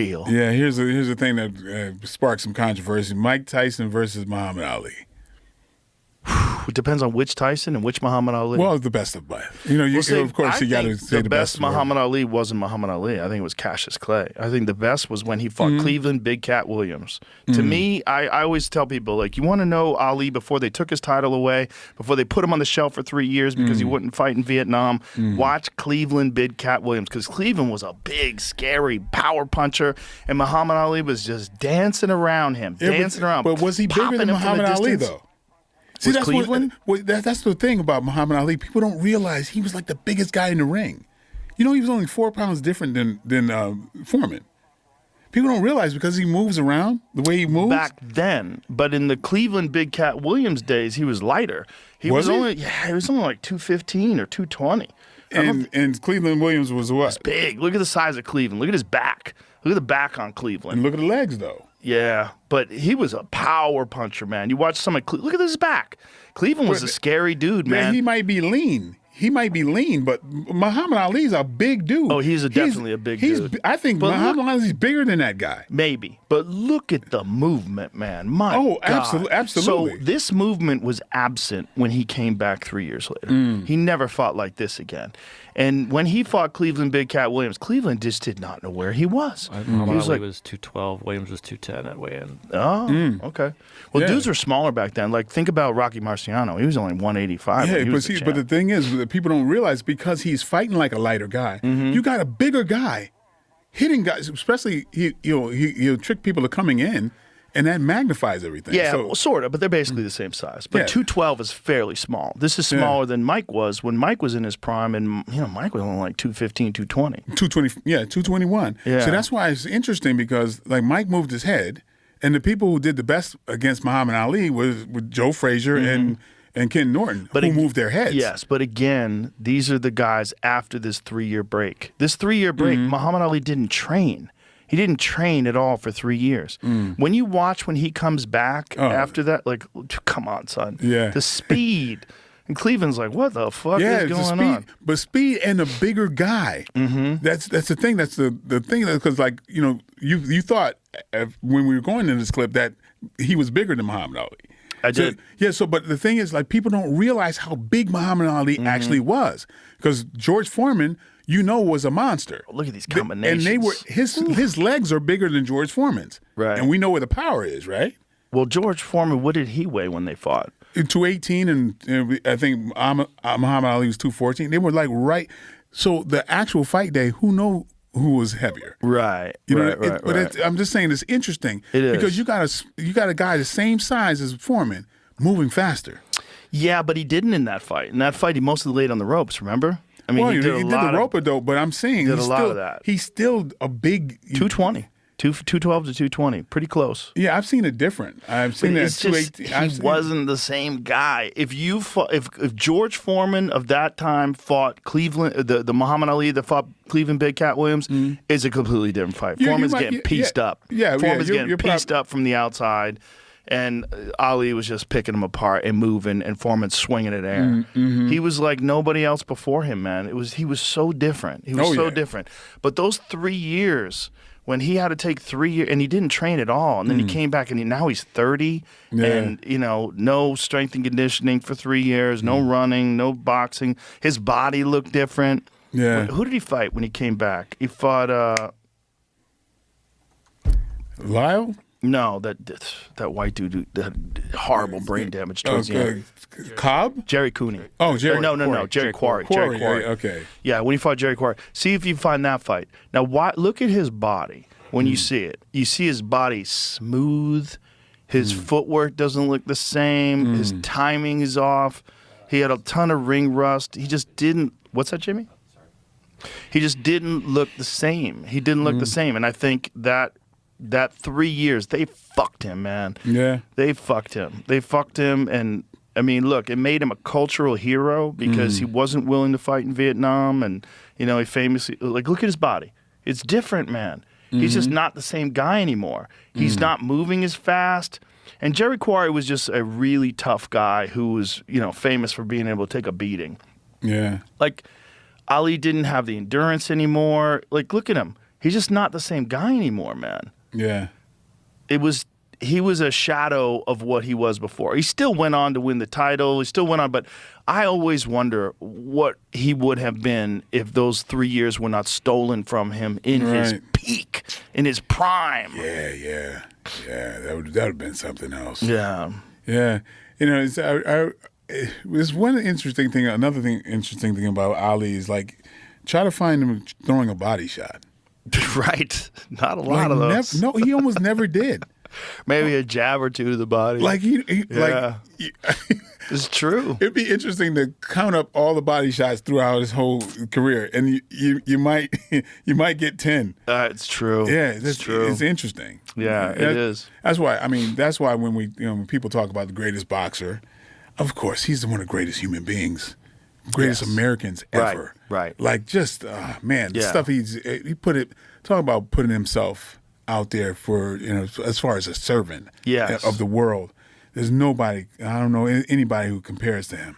Deal. Yeah, here's the thing that sparked some controversy: Mike Tyson versus Muhammad Ali. It depends on which Tyson and which Muhammad Ali. Well, the best of both. You know, of course, you got to say the best. Muhammad Ali wasn't Muhammad Ali. I think it was Cassius Clay. I think the best was when he fought Cleveland Big Cat Williams. To me, I always tell people, like, you want to know Ali before they took his title away, before they put him on the shelf for 3 years because he wouldn't fight in Vietnam, watch Cleveland Big Cat Williams, because Cleveland was a big, scary power puncher, and Muhammad Ali was just dancing around him, around. But was he bigger than Muhammad Ali, though? See, that's Cleveland? That's the thing about Muhammad Ali. People don't realize he was like the biggest guy in the ring. You know, he was only 4 pounds different than Foreman. People don't realize because he moves around the way he moves. Back then, but in the Cleveland Big Cat Williams days, he was lighter. He was only like 215 or 220. And Cleveland Williams was what? He's big. Look at the size of Cleveland. Look at his back. Look at the back on Cleveland. And look at the legs, though. Yeah, but he was a power puncher, man. You watch look at his back. Cleveland was a scary dude, man. Yeah, he might be lean. But Muhammad Ali's a big dude. Oh, he's definitely a big dude. I think Muhammad Ali's bigger than that guy. Maybe. But look at the movement, man. My God. Absolutely. So this movement was absent when he came back 3 years later. He never fought like this again. And when he fought Cleveland Big Cat Williams, Cleveland just did not know where he was. Muhammad Ali was 212. Williams was 210 at weigh-in. Oh, okay. Well, dudes were smaller back then. Like, think about Rocky Marciano. He was only 185. Yeah, but the thing is that people don't realize, because he's fighting like a lighter guy, you got a bigger guy hitting guys, especially he'll trick people to coming in, and that magnifies everything. Yeah, well, sort of, but they're basically the same size. But 212 is fairly small. This is smaller than Mike was when Mike was in his prime, and Mike was only like 215, 220. 221. Yeah. So that's why it's interesting, because like Mike moved his head, and the people who did the best against Muhammad Ali was Joe Frazier and Ken Norton, who moved their heads. Yes, but again, these are the guys after this 3-year break. This 3-year break, Muhammad Ali didn't train. He didn't train at all for 3 years. When you watch when he comes back after that, like, come on, son. Yeah. The speed. And Cleveland's like, what the fuck is going on? But speed and a bigger guy. That's the thing. That's the thing, because, like, you thought when we were going in this clip that he was bigger than Muhammad Ali. I did. But the thing is, like, people don't realize how big Muhammad Ali actually was, because George Foreman, was a monster. Look at these combinations. And they were his legs are bigger than George Foreman's. Right. And we know where the power is, right? Well, George Foreman, what did he weigh when they fought? 218, and I think Muhammad Ali was 214. They were like right. So the actual fight day, who was heavier? Right. But I'm just saying, it's interesting. It is. Because you got a guy the same size as Foreman moving faster. Yeah, but he didn't in that fight. In that fight, he mostly laid on the ropes, remember? I mean, he did the roper, though, but I'm saying a lot of that. He's still a big 220. 212 to 220, pretty close. Yeah, I've seen it different. I've seen that 218. He wasn't the same guy. If George Foreman of that time fought Cleveland, the Muhammad Ali that fought Cleveland Big Cat Williams, it's a completely different fight. Foreman's getting pieced up. Yeah, Foreman's getting pieced up from the outside. And Ali was just picking him apart and moving, and Foreman swinging it air. He was like nobody else before him, man. He was so different. He was so different. But those 3 years, when he had to take 3 years, and he didn't train at all, and then he came back, and now he's 30, and no strength and conditioning for 3 years, no running, no boxing. His body looked different. Yeah. Who did he fight when he came back? He fought Lyle? No, that white dude that horrible brain damage towards the end. Cobb? Jerry Cooney. Oh, Jerry. No, Jerry Quarry. Jerry Quarry. Okay. Yeah, when he fought Jerry Quarry. See if you find that fight. Now, look at his body when you see it. You see his body smooth. His footwork doesn't look the same. His timing is off. He had a ton of ring rust. He just didn't. What's that, Jimmy? He just didn't look the same. He didn't look the same, and I think that 3 years, they fucked him, man. Yeah. They fucked him. And, I mean, look, it made him a cultural hero because he wasn't willing to fight in Vietnam. And, he famously, like, look at his body. It's different, man. He's just not the same guy anymore. He's not moving as fast. And Jerry Quarry was just a really tough guy who was, famous for being able to take a beating. Yeah. Like, Ali didn't have the endurance anymore. Like, look at him. He's just not the same guy anymore, man. Yeah. He was a shadow of what he was before. He still went on to win the title. He still went on, but I always wonder what he would have been if those 3 years were not stolen from him in his peak, in his prime. Yeah. That would have been something else. Yeah. Yeah. You know, there's one interesting thing. Another interesting thing about Ali is like, try to find him throwing a body shot. Right. Not a lot of those. No, he almost never did. Maybe a jab or two to the body. Like it's true. It'd be interesting to count up all the body shots throughout his whole career, and you might get 10. It's true. Yeah, it's true. It's interesting. Yeah, it is. That's why. That's why when when people talk about the greatest boxer, of course he's one of the greatest human beings, greatest Americans ever. Right. Like just man, the stuff talk about putting himself out there for, as far as a servant of the world. There's nobody, I don't know anybody who compares to him.